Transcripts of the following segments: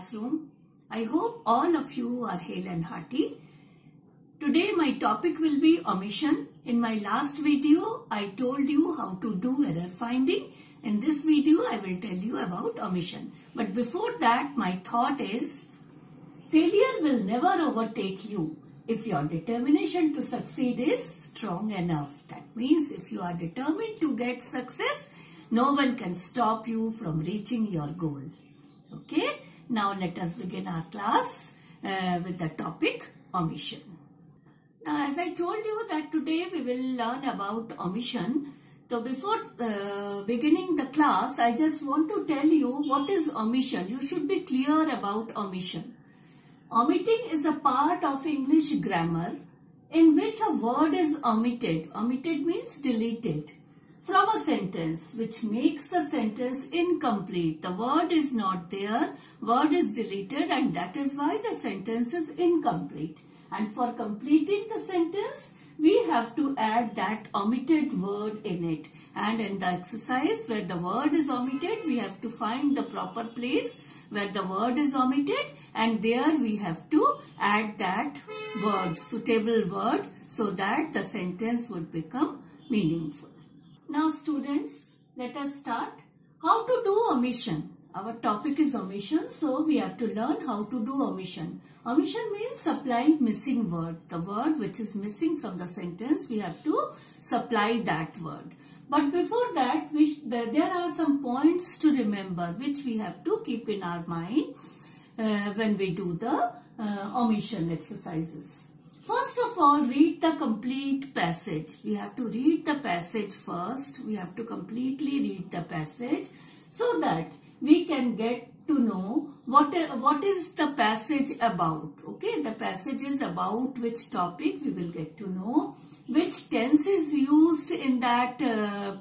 classroom. I hope all of you are hale and hearty. Today my topic will be omission. In my last video, I told you how to do error finding. In this video, I will tell you about omission. But before that, my thought is, failure will never overtake you if your determination to succeed is strong enough. That means if you are determined to get success, no one can stop you from reaching your goal. Okay, now let us begin our class with the topic omission. Now, as I told you that today we will learn about omission. So before beginning the class, I just want to tell you what is omission. You should be clear about omission. Omitting is a part of English grammar in which a word is omitted. Omitted means deleted from a sentence, which makes the sentence incomplete. The word is not there, word is deleted, and that is why the sentence is incomplete. And for completing the sentence, we have to add that omitted word in it. And in the exercise where the word is omitted, we have to find the proper place where the word is omitted, and there we have to add that word, suitable word, so that the sentence would become meaningful. Now students, let us start. How to do omission? Our topic is omission, so we have to learn how to do omission. Omission means supplying missing word. The word which is missing from the sentence, we have to supply that word. But before that, there are some points to remember which we have to keep in our mind when we do the omission exercises. First of all, read the complete passage. We have to read the passage first. We have to completely read the passage so that we can get to know what is the passage about. Okay, the passage is about which topic, we will get to know. Which tense is used in that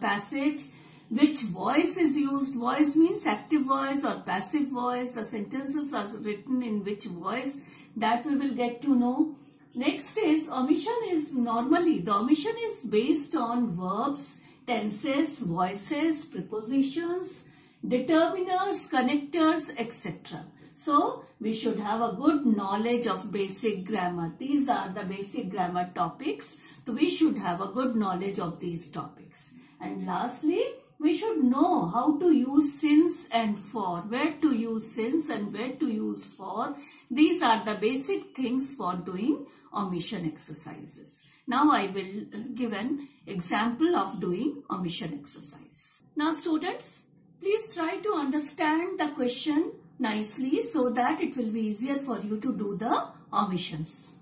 passage, which voice is used. Voice means active voice or passive voice. The sentences are written in which voice, that we will get to know. Next is omission is normally, the omission is based on verbs, tenses, voices, prepositions, determiners, connectors, etc. So, we should have a good knowledge of basic grammar. These are the basic grammar topics. So, we should have a good knowledge of these topics. And lastly, we should know how to use since and for. Where to use since and where to use for. These are the basic things for doing omission exercises. Now, I will give an example of doing omission exercise. Now, students, please try to understand the question nicely so that it will be easier for you to do the omissions.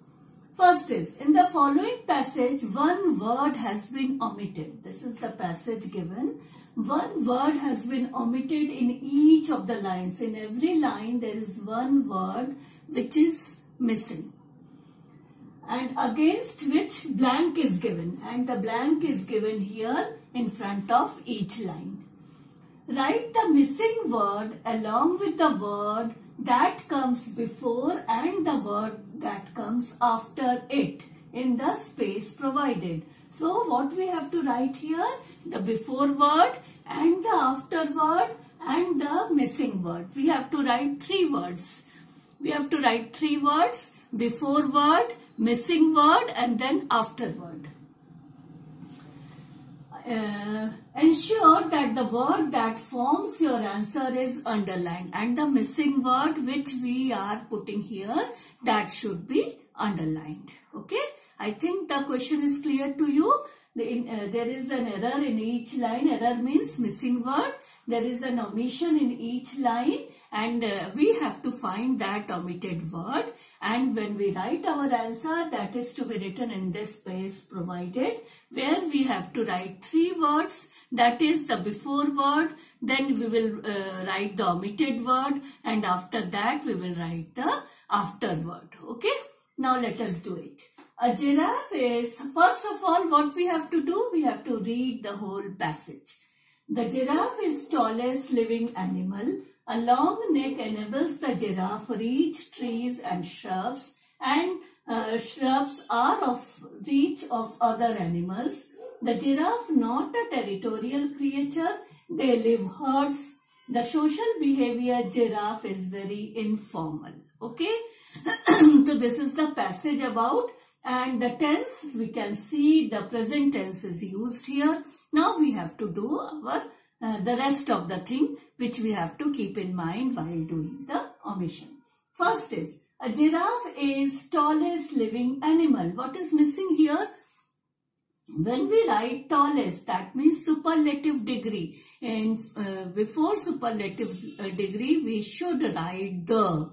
First is, in the following passage, one word has been omitted. This is the passage given. One word has been omitted in each of the lines. In every line, there is one word which is missing, and against which blank is given. And the blank is given here in front of each line. Write the missing word along with the word that comes before and the word that comes after it in the space provided. So what we have to write here? The before word and the after word and the missing word. We have to write three words. We have to write three words: before word, missing word, and then after word. Ensure that the word that forms your answer is underlined, and the missing word which we are putting here, that should be underlined. Okay, I think the question is clear to you. There is an error in each line. Error means missing word. There is an omission in each line, and we have to find that omitted word. And when we write our answer, that is to be written in this space provided, where we have to write three words. That is the before word, then we will write the omitted word, and after that we will write the after word. Okay, now let us do it. A giraffe is, first of all, what we have to do? We have to read the whole passage. The giraffe is tallest living animal. A long neck enables the giraffe reach trees and shrubs, and shrubs are of reach of other animals. The giraffe not a territorial creature. They live herds The social behavior giraffe is very informal. Okay. So this is the passage about, and the tense we can see the present tense is used here. Now we have to do our the rest of the thing which we have to keep in mind while doing the omission. First is, a giraffe is tallest living animal. What is missing here? When we write tallest, that means superlative degree. And before superlative degree, we should write the.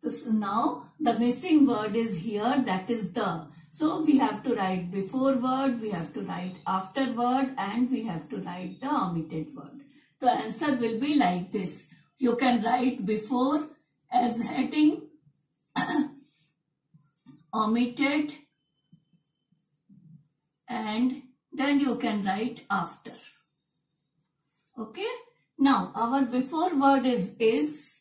So now the missing word is here, that is the. So we have to write before word, we have to write after word, and we have to write the omitted word. The answer will be like this. You can write before as heading, omitted, and then you can write after. Okay. Now our before word is.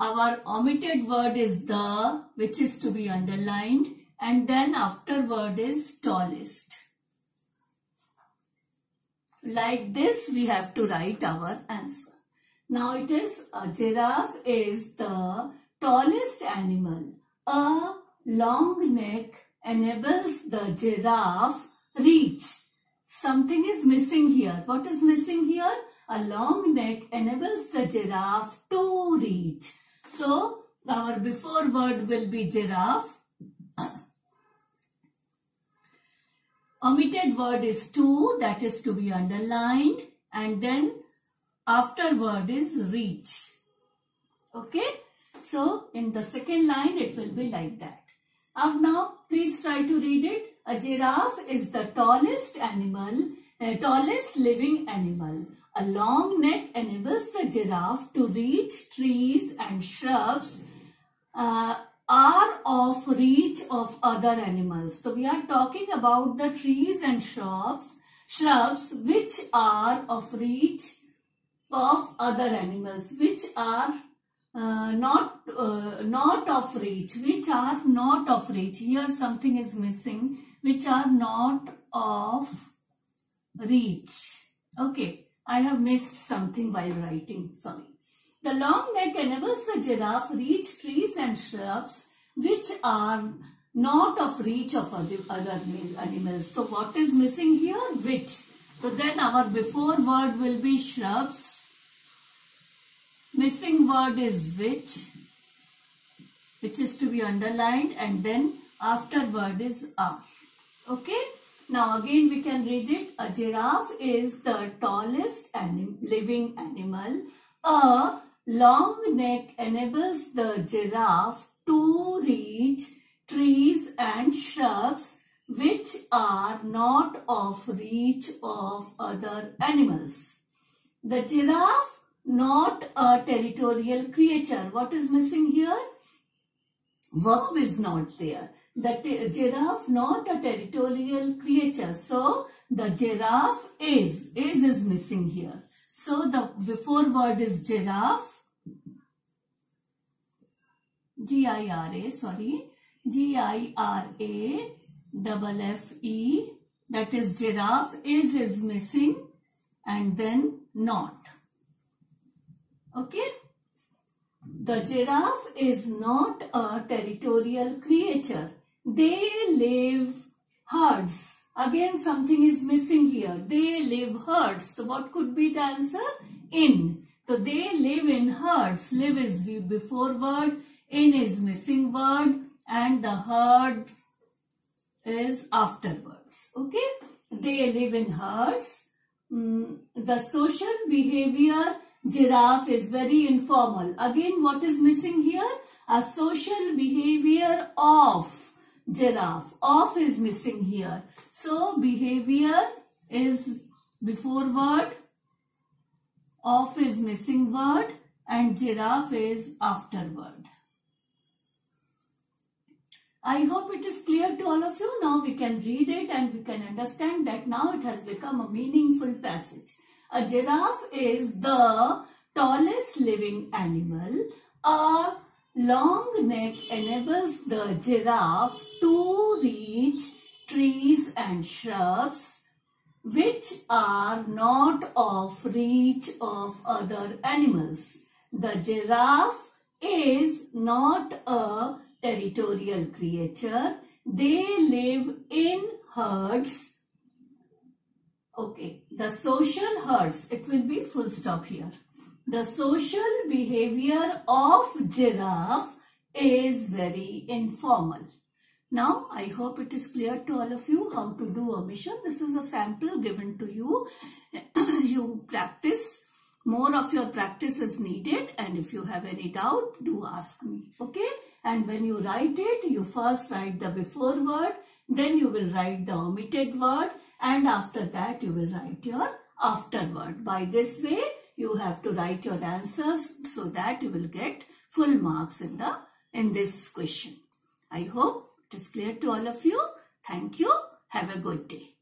Our omitted word is the, which is to be underlined, and then after word is tallest. Like this we have to write our answer. Now it is, a giraffe is the tallest animal. A long neck enables the giraffe reach. Something is missing here. What is missing here? A long neck enables the giraffe to reach. So our before word will be giraffe. Omitted word is to, that is to be underlined, and then after word is reach. Okay. So in the second line it will be like that. Now please try to read it. A giraffe is the tallest animal, tallest living animal. A long neck enables the giraffe to reach trees and shrubs are of reach of other animals. So we are talking about the trees and shrubs which are of reach of other animals, which are not of reach, which are not of reach. Here something is missing, which are not of reach. Okay. I have missed something while writing, sorry. The long neck enables the giraffe reach trees and shrubs which are not of reach of other animals. So what is missing here? Which. So then our before word will be shrubs. Missing word is which is to be underlined, and then after word is are. Okay. Now again we can read it. A giraffe is the tallest living animal. A long neck enables the giraffe to reach trees and shrubs which are not of reach of other animals. The giraffe, not a territorial creature. What is missing here? Verb is not there. The giraffe, not a territorial creature. So the giraffe is missing here. So the before word is giraffe. G-I-R-A, sorry. G-I-R-A double F-E. That is giraffe. Is missing, and then not. Okay. The giraffe is not a territorial creature. They live herds. Again something is missing here. They live herds. So what could be the answer? In. So they live in herds. Live is before word. In is missing word. And the herds is afterwards. Okay. They live in herds. The social behavior giraffe is very informal. Again what is missing here? A social behavior of giraffe. Of is missing here. So behavior is before word. Of is missing word. And giraffe is afterward. I hope it is clear to all of you. Now we can read it and we can understand that now it has become a meaningful passage. A giraffe is the tallest living animal. A long neck enables the giraffe to reach trees and shrubs which are not of reach of other animals. The giraffe is not a territorial creature. They live in herds. Okay, the social herds, it will be full stop here. The social behavior of giraffe is very informal. Now, I hope it is clear to all of you how to do omission. This is a sample given to you. You practice. More of your practice is needed, and if you have any doubt, do ask me. Okay? And when you write it, you first write the before word, then you will write the omitted word, and after that you will write your after word. By this way, you have to write your answers so that you will get full marks in this question. I hope it is clear to all of you. Thank you. Have a good day.